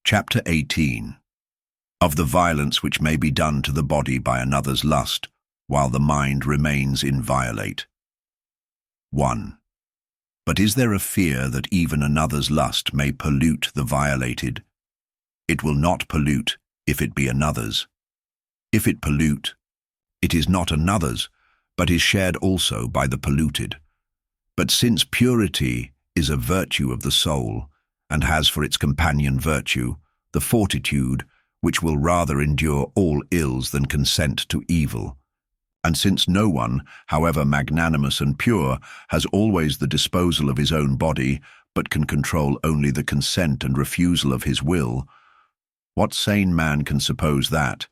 Chapter 18. Of the violence which may be done to the body by another's lust, while the mind remains inviolate. 1. But is there a fear that even another's lust may pollute the violated? It will not pollute, if it be another's. If it pollute, it is not another's, but is shared also by the polluted. But since purity is a virtue of the soul, and has for its companion virtue the fortitude, which will rather endure all ills than consent to evil, and since no one, however magnanimous and pure, has always the disposal of his own body, but can control only the consent and refusal of his will, what sane man can suppose that,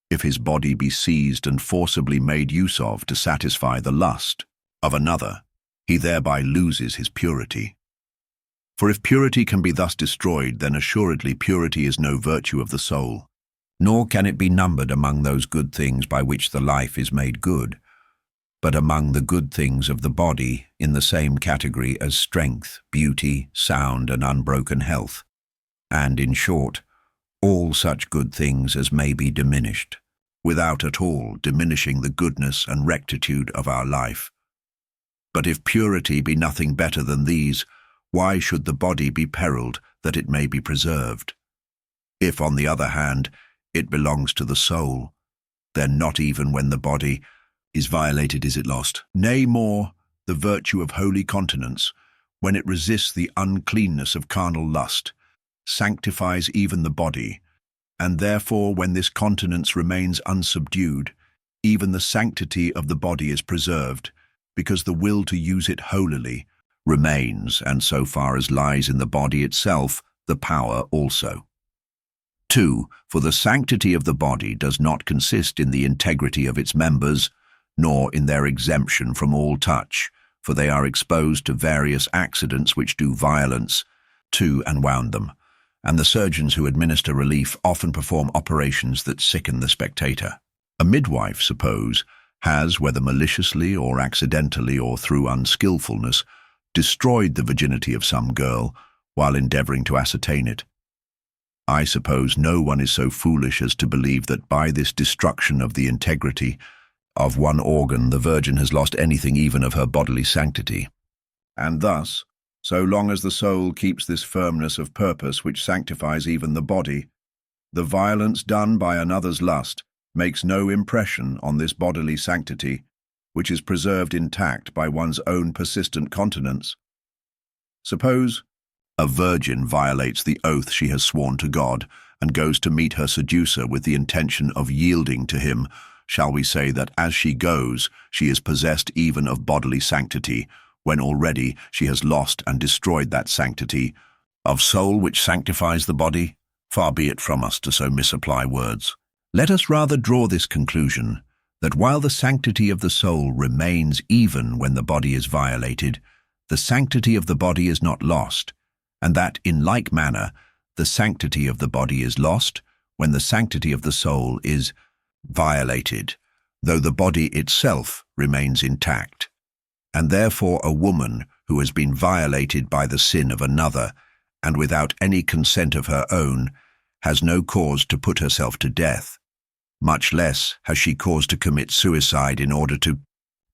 if his body be seized and forcibly made use of to satisfy the lust of another, he thereby loses his purity? For if purity can be thus destroyed, then assuredly purity is no virtue of the soul, nor can it be numbered among those good things by which the life is made good, but among the good things of the body in the same category as strength, beauty, sound, and unbroken health, and, in short, all such good things as may be diminished, without at all diminishing the goodness and rectitude of our life. But if purity be nothing better than these, why should the body be perilled that it may be preserved? If, on the other hand, it belongs to the soul, then not even when the body is violated is it lost. Nay, more, the virtue of holy continence, when it resists the uncleanness of carnal lust, sanctifies even the body, and therefore when this continence remains unsubdued, even the sanctity of the body is preserved, because the will to use it holily remains, and so far as lies in the body itself, the power also. 2. For the sanctity of the body does not consist in the integrity of its members, nor in their exemption from all touch, for they are exposed to various accidents which do violence to and wound them, and the surgeons who administer relief often perform operations that sicken the spectator. A midwife, suppose, has, whether maliciously or accidentally or through unskillfulness, destroyed the virginity of some girl while endeavoring to ascertain it. I suppose no one is so foolish as to believe that by this destruction of the integrity of one organ the virgin has lost anything even of her bodily sanctity. And thus, so long as the soul keeps this firmness of purpose which sanctifies even the body, the violence done by another's lust makes no impression on this bodily sanctity, which is preserved intact by one's own persistent continence. Suppose a virgin violates the oath she has sworn to God and goes to meet her seducer with the intention of yielding to him. Shall we say that as she goes, she is possessed even of bodily sanctity, when already she has lost and destroyed that sanctity of soul which sanctifies the body? Far be it from us to so misapply words. Let us rather draw this conclusion, that while the sanctity of the soul remains even when the body is violated, the sanctity of the body is not lost, and that, in like manner, the sanctity of the body is lost when the sanctity of the soul is violated, though the body itself remains intact. And therefore a woman who has been violated by the sin of another, and without any consent of her own, has no cause to put herself to death. Much less has she cause to commit suicide in order to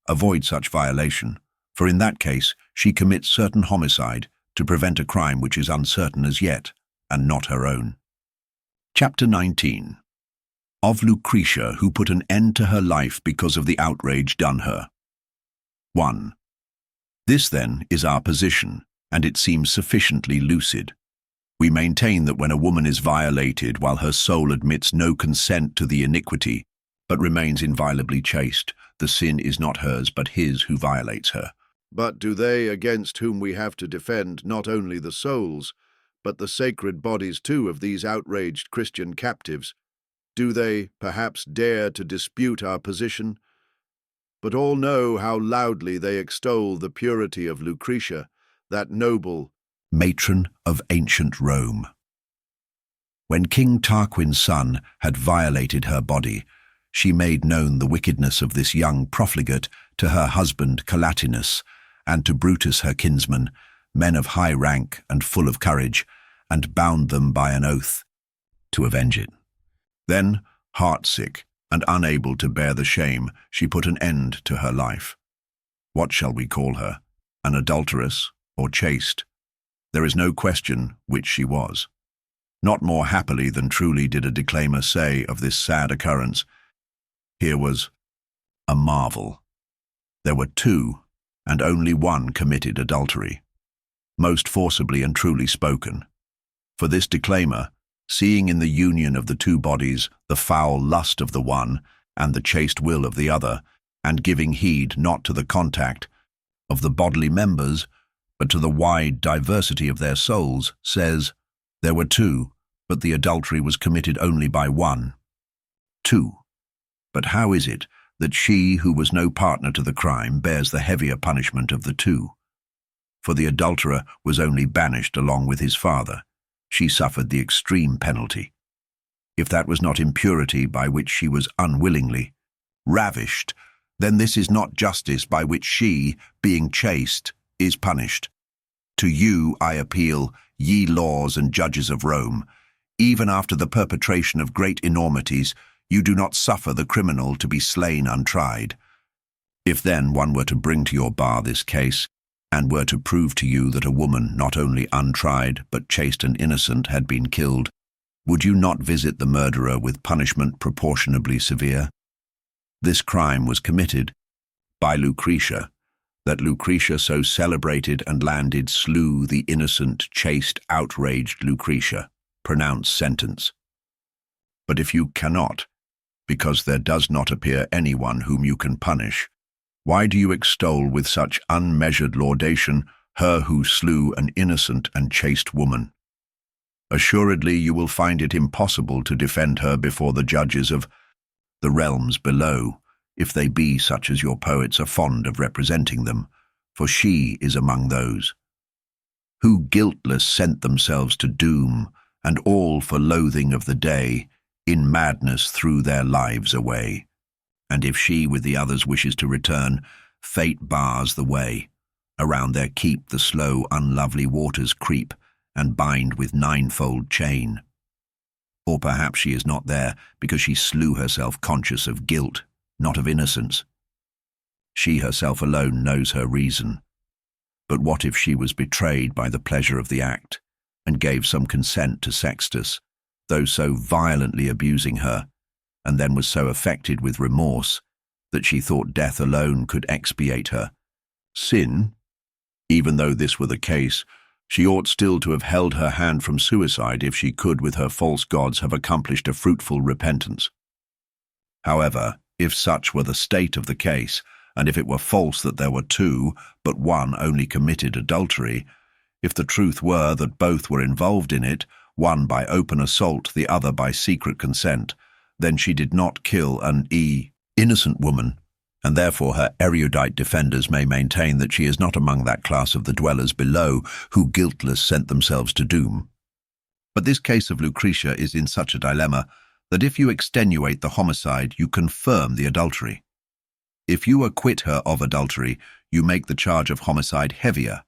avoid such violation, for in that case she commits certain homicide to prevent a crime which is uncertain as yet, and not her own. Chapter 19. Of Lucretia, who put an end to her life because of the outrage done her. 1. This, then, is our position, and it seems sufficiently lucid. We maintain that when a woman is violated while her soul admits no consent to the iniquity, but remains inviolably chaste, the sin is not hers but his who violates her. But do they against whom we have to defend not only the souls, but the sacred bodies too of these outraged Christian captives, do they, perhaps, dare to dispute our position? But all know how loudly they extol the purity of Lucretia, that noble matron of ancient Rome. When King Tarquin's son had violated her body, she made known the wickedness of this young profligate to her husband Collatinus, and to Brutus her kinsman, men of high rank and full of courage, and bound them by an oath, to avenge it. Then, heartsick and unable to bear the shame, she put an end to her life. What shall we call her? An adulteress or chaste? There is no question which she was. Not more happily than truly did a declaimer say of this sad occurrence. Here was a marvel. There were two, and only one committed adultery. Most forcibly and truly spoken. For this declaimer, seeing in the union of the two bodies the foul lust of the one and the chaste will of the other, and giving heed not to the contact of the bodily members, but to the wide diversity of their souls, says, there were two, but the adultery was committed only by one. Two. But how is it that she who was no partner to the crime bears the heavier punishment of the two? For the adulterer was only banished along with his father. She suffered the extreme penalty. If that was not impurity by which she was unwillingly ravished, then this is not justice by which she, being chaste, is punished. To you I appeal, ye laws and judges of Rome. Even after the perpetration of great enormities, you do not suffer the criminal to be slain untried. If then one were to bring to your bar this case, and were to prove to you that a woman not only untried but chaste and innocent had been killed, would you not visit the murderer with punishment proportionably severe? This crime was committed by Lucretia. That Lucretia so celebrated and landed slew the innocent, chaste, outraged Lucretia. Pronounce sentence. But if you cannot, because there does not appear anyone whom you can punish, why do you extol with such unmeasured laudation her who slew an innocent and chaste woman? Assuredly you will find it impossible to defend her before the judges of the realms below, if they be such as your poets are fond of representing them, for she is among those who guiltless sent themselves to doom, and all for loathing of the day, in madness threw their lives away. And if she with the others wishes to return, fate bars the way. Around their keep the slow, unlovely waters creep, and bind with ninefold chain. Or perhaps she is not there, because she slew herself conscious of guilt, not of innocence. She herself alone knows her reason. But what if she was betrayed by the pleasure of the act, and gave some consent to Sextus, though so violently abusing her, and then was so affected with remorse that she thought death alone could expiate her sin? Even though this were the case, she ought still to have held her hand from suicide if she could with her false gods have accomplished a fruitful repentance. However, if such were the state of the case, and if it were false that there were two, but one only committed adultery, if the truth were that both were involved in it, one by open assault, the other by secret consent, then she did not kill an innocent woman, and therefore her erudite defenders may maintain that she is not among that class of the dwellers below who guiltless sent themselves to doom. But this case of Lucretia is in such a dilemma that if you extenuate the homicide, you confirm the adultery. If you acquit her of adultery, you make the charge of homicide heavier,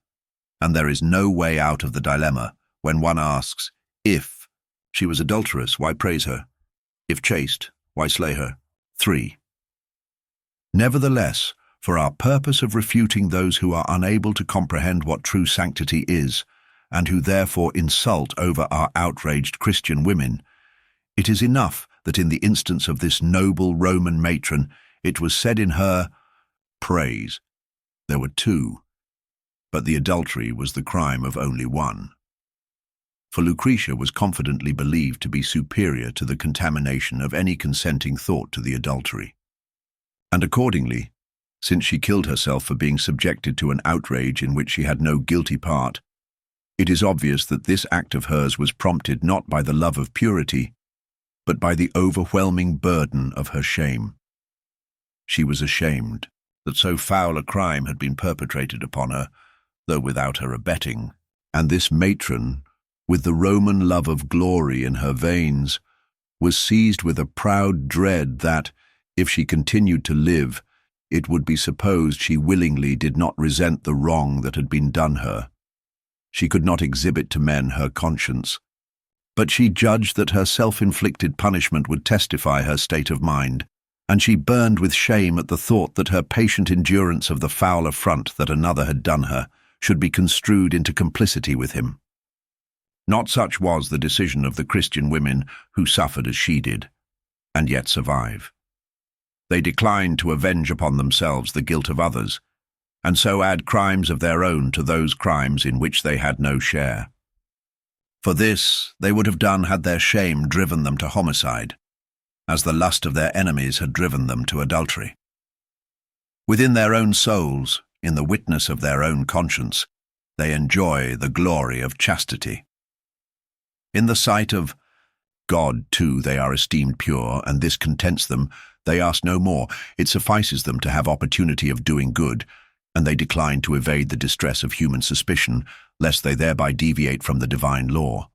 and there is no way out of the dilemma when one asks, if she was adulterous, why praise her? If chaste, why slay her? 3. Nevertheless, for our purpose of refuting those who are unable to comprehend what true sanctity is, and who therefore insult over our outraged Christian women, it is enough that in the instance of this noble Roman matron, it was said in her praise, there were two, but the adultery was the crime of only one. For Lucretia was confidently believed to be superior to the contamination of any consenting thought to the adultery. And accordingly, since she killed herself for being subjected to an outrage in which she had no guilty part, it is obvious that this act of hers was prompted not by the love of purity, but by the overwhelming burden of her shame. She was ashamed that so foul a crime had been perpetrated upon her, though without her abetting, and this matron, with the Roman love of glory in her veins, was seized with a proud dread that, if she continued to live, it would be supposed she willingly did not resent the wrong that had been done her. She could not exhibit to men her conscience, But she judged that her self-inflicted punishment would testify her state of mind, and she burned with shame at the thought that her patient endurance of the foul affront that another had done her should be construed into complicity with him. Not such was the decision of the Christian women who suffered as she did, and yet survive. They declined to avenge upon themselves the guilt of others, and so add crimes of their own to those crimes in which they had no share. For this they would have done had their shame driven them to homicide, as the lust of their enemies had driven them to adultery. Within their own souls, in the witness of their own conscience, they enjoy the glory of chastity. In the sight of God, too, they are esteemed pure, and this contents them. They ask no more. It suffices them to have opportunity of doing good, and they decline to evade the distress of human suspicion, lest they thereby deviate from the divine law.